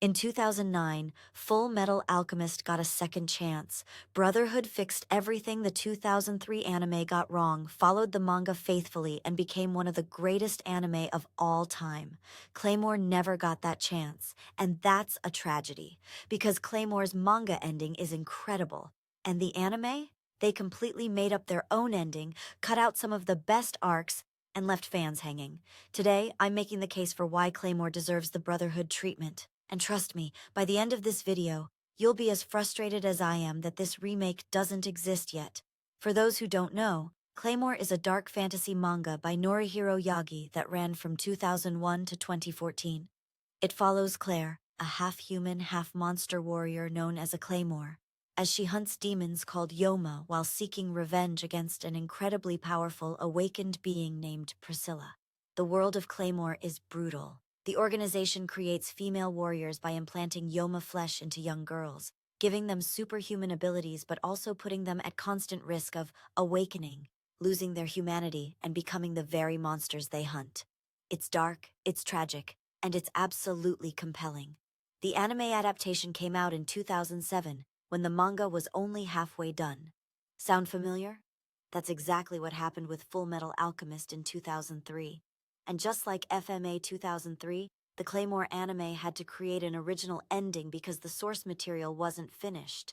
In 2009, Fullmetal Alchemist got a second chance. Brotherhood fixed everything the 2003 anime got wrong, followed the manga faithfully, and became one of the greatest anime of all time. Claymore never got that chance, and that's a tragedy, because Claymore's manga ending is incredible. And the anime? They completely made up their own ending, cut out some of the best arcs, and left fans hanging. Today, I'm making the case for why Claymore deserves the Brotherhood treatment. And trust me, by the end of this video, you'll be as frustrated as I am that this remake doesn't exist yet. For those who don't know, Claymore is a dark fantasy manga by Norihiro Yagi that ran from 2001 to 2014. It follows Claire, a half-human, half-monster warrior known as a Claymore, as she hunts demons called Yoma while seeking revenge against an incredibly powerful awakened being named Priscilla. The world of Claymore is brutal. The organization creates female warriors by implanting Yoma flesh into young girls, giving them superhuman abilities but also putting them at constant risk of awakening, losing their humanity, and becoming the very monsters they hunt. It's dark, it's tragic, and it's absolutely compelling. The anime adaptation came out in 2007, when the manga was only halfway done. Sound familiar? That's exactly what happened with Fullmetal Alchemist in 2003. And just like FMA 2003, the Claymore anime had to create an original ending because the source material wasn't finished.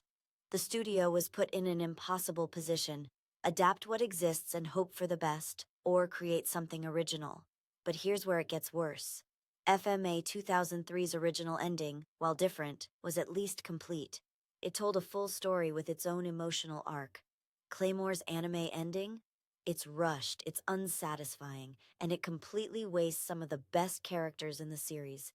The studio was put in an impossible position: adapt what exists and hope for the best, or create something original. But here's where it gets worse. FMA 2003's original ending, while different, was at least complete. It told a full story with its own emotional arc. Claymore's anime ending? It's rushed, it's unsatisfying, and it completely wastes some of the best characters in the series.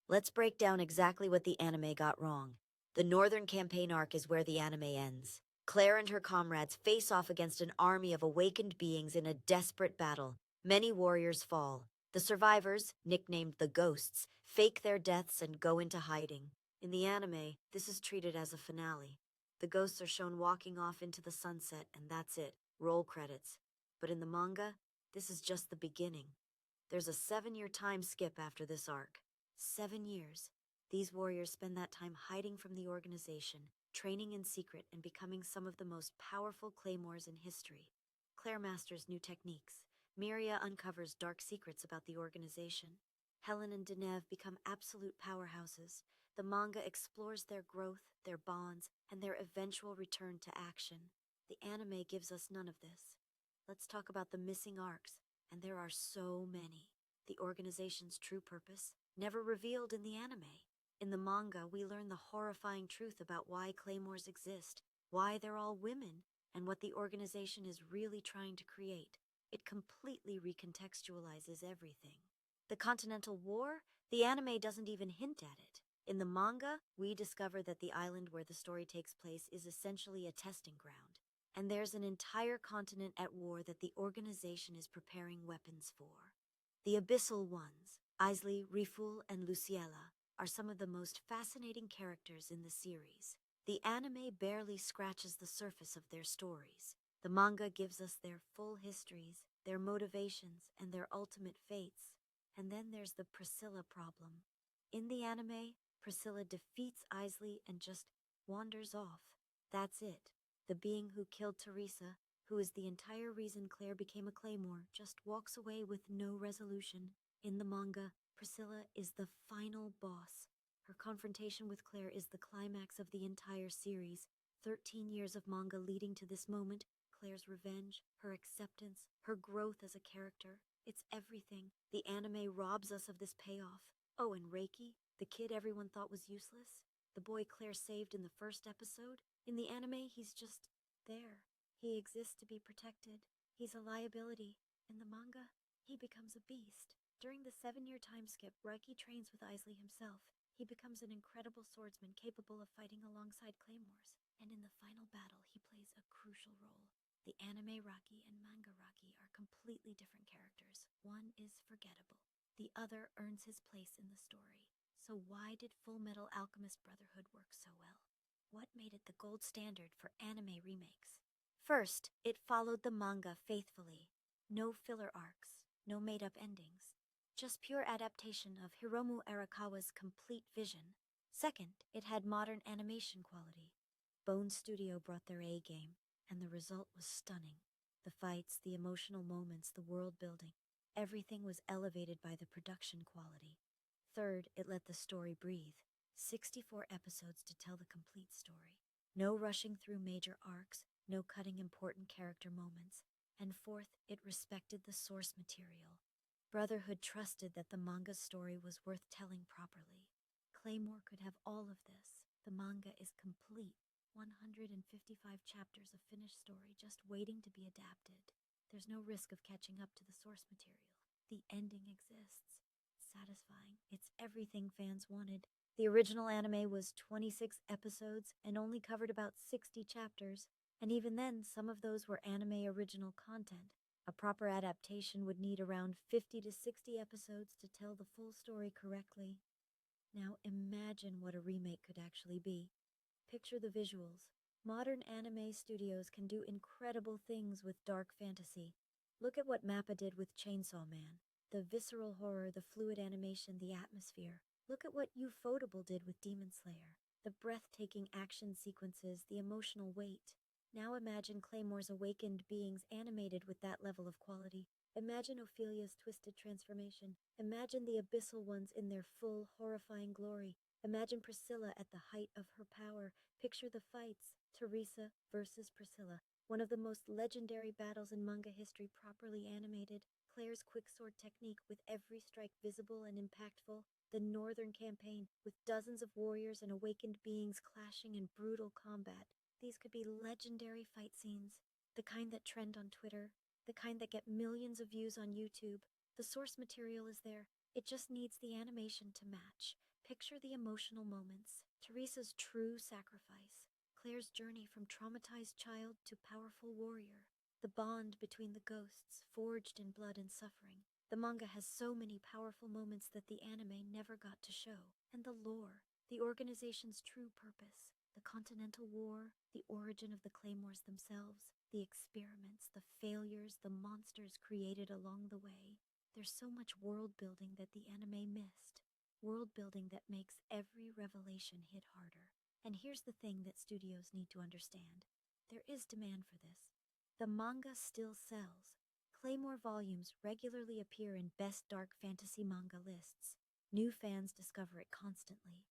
Let's break down exactly what the anime got wrong. The Northern Campaign arc is where the anime ends. Claire and her comrades face off against an army of awakened beings in a desperate battle. Many warriors fall. The survivors, nicknamed the Ghosts, fake their deaths and go into hiding. In the anime, this is treated as a finale. The ghosts are shown walking off into the sunset, and that's it. Roll credits. But in the manga, this is just the beginning. There's a 7-year time skip after this arc. 7 years. These warriors spend that time hiding from the organization, training in secret, and becoming some of the most powerful claymores in history. Claire masters new techniques. Miria uncovers dark secrets about the organization. Helen and Deneve become absolute powerhouses. The manga explores their growth, their bonds, and their eventual return to action. The anime gives us none of this. Let's talk about the missing arcs, and there are so many. The organization's true purpose, never revealed in the anime. In the manga, we learn the horrifying truth about why claymores exist, why they're all women, and what the organization is really trying to create. It completely recontextualizes everything. The Continental War? The anime doesn't even hint at it. In the manga, we discover that the island where the story takes place is essentially a testing ground. And there's an entire continent at war that the organization is preparing weapons for. The Abyssal Ones, Isley, Riful, and Luciella, are some of the most fascinating characters in the series. The anime barely scratches the surface of their stories. The manga gives us their full histories, their motivations, and their ultimate fates. And then there's the Priscilla problem. In the anime, Priscilla defeats Isley and just wanders off. That's it. The being who killed Teresa, who is the entire reason Claire became a Claymore, just walks away with no resolution. In the manga, Priscilla is the final boss. Her confrontation with Claire is the climax of the entire series. 13 years of manga leading to this moment, Claire's revenge, her acceptance, her growth as a character. It's everything. The anime robs us of this payoff. Oh, and Reiki, the kid everyone thought was useless, the boy Claire saved in the first episode, in the anime he's just there. He exists to be protected. He's a liability. In the manga, he becomes a beast. During the 7-year time skip, Reiki trains with Isley himself. He becomes an incredible swordsman capable of fighting alongside claymores, and in the final battle he plays a crucial role. The anime Rocky and manga Rocky are completely different characters. One is forgettable. The other earns his place in the story. So why did Fullmetal Alchemist Brotherhood work so well? What made it the gold standard for anime remakes? First, it followed the manga faithfully. No filler arcs, no made-up endings. Just pure adaptation of Hiromu Arakawa's complete vision. Second, it had modern animation quality. Bone Studio brought their A game, and the result was stunning. The fights, the emotional moments, the world building, everything was elevated by the production quality. Third, it let the story breathe. 64 episodes to tell the complete story. No rushing through major arcs, no cutting important character moments. And fourth, it respected the source material. Brotherhood trusted that the manga's story was worth telling properly. Claymore could have all of this. The manga is complete. 155 chapters of finished story just waiting to be adapted. There's no risk of catching up to the source material. The ending exists. Satisfying. It's everything fans wanted. The original anime was 26 episodes and only covered about 60 chapters. And even then, some of those were anime original content. A proper adaptation would need around 50 to 60 episodes to tell the full story correctly. Now imagine what a remake could actually be. Picture the visuals. Modern anime studios can do incredible things with dark fantasy. Look at what MAPPA did with Chainsaw Man. The visceral horror, the fluid animation, the atmosphere. Look at what Ufotable did with Demon Slayer. The breathtaking action sequences, the emotional weight. Now imagine Claymore's awakened beings animated with that level of quality. Imagine Ophelia's twisted transformation. Imagine the abyssal ones in their full, horrifying glory. Imagine Priscilla at the height of her power. Picture the fights. Teresa versus Priscilla. One of the most legendary battles in manga history properly animated. Claire's quicksword technique with every strike visible and impactful. The Northern Campaign with dozens of warriors and awakened beings clashing in brutal combat. These could be legendary fight scenes. The kind that trend on Twitter. The kind that get millions of views on YouTube. The source material is there. It just needs the animation to match. Picture the emotional moments. Teresa's true sacrifice. Claire's journey from traumatized child to powerful warrior. The bond between the ghosts, forged in blood and suffering. The manga has so many powerful moments that the anime never got to show. And the lore. The organization's true purpose. The Continental War. The origin of the Claymores themselves. The experiments, the failures, the monsters created along the way. There's so much world building that the anime missed. World building that makes every revelation hit harder. And here's the thing that studios need to understand. There is demand for this. The manga still sells. Claymore volumes regularly appear in best dark fantasy manga lists. New fans discover it constantly.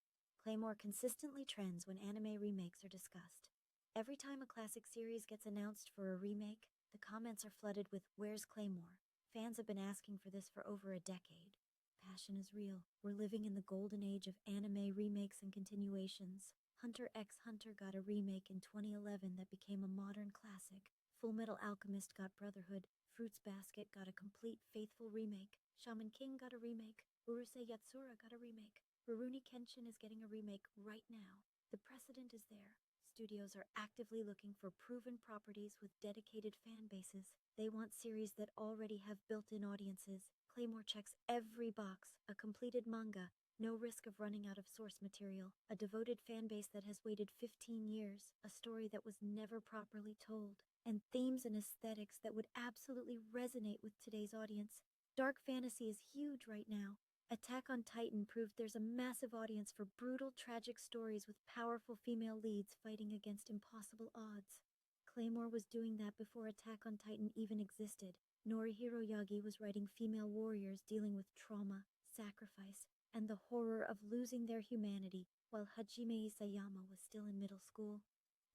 Claymore consistently trends when anime remakes are discussed. Every time a classic series gets announced for a remake, the comments are flooded with "Where's Claymore?" Fans have been asking for this for over a decade. Passion is real. We're living in the golden age of anime remakes and continuations. Hunter x Hunter got a remake in 2011 that became a modern classic. Fullmetal Alchemist got Brotherhood. Fruits Basket got a complete faithful remake. Shaman King got a remake. Urusei Yatsura got a remake. Rurouni Kenshin is getting a remake right now. The precedent is there. Studios are actively looking for proven properties with dedicated fan bases. They want series that already have built-in audiences. Claymore checks every box. A completed manga. No risk of running out of source material. A devoted fan base that has waited 15 years. A story that was never properly told. And themes and aesthetics that would absolutely resonate with today's audience. Dark fantasy is huge right now. Attack on Titan proved there's a massive audience for brutal, tragic stories with powerful female leads fighting against impossible odds. Claymore was doing that before Attack on Titan even existed. Norihiro Yagi was writing female warriors dealing with trauma, sacrifice, and the horror of losing their humanity while Hajime Isayama was still in middle school.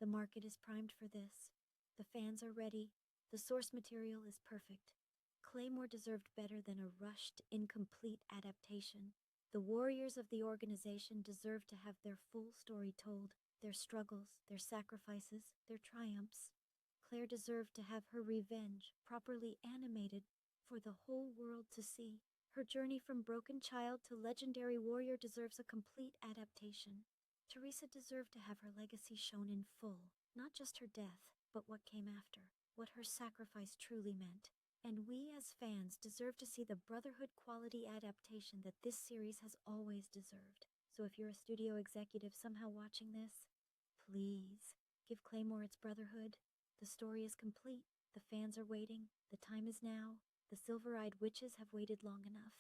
The market is primed for this. The fans are ready. The source material is perfect. Claymore deserved better than a rushed, incomplete adaptation. The warriors of the organization deserved to have their full story told, their struggles, their sacrifices, their triumphs. Claire deserved to have her revenge properly animated for the whole world to see. Her journey from broken child to legendary warrior deserves a complete adaptation. Teresa deserved to have her legacy shown in full, not just her death, but what came after, what her sacrifice truly meant. And we as fans deserve to see the Brotherhood quality adaptation that this series has always deserved. So if you're a studio executive somehow watching this, please give Claymore its Brotherhood. The story is complete. The fans are waiting. The time is now. The silver-eyed witches have waited long enough.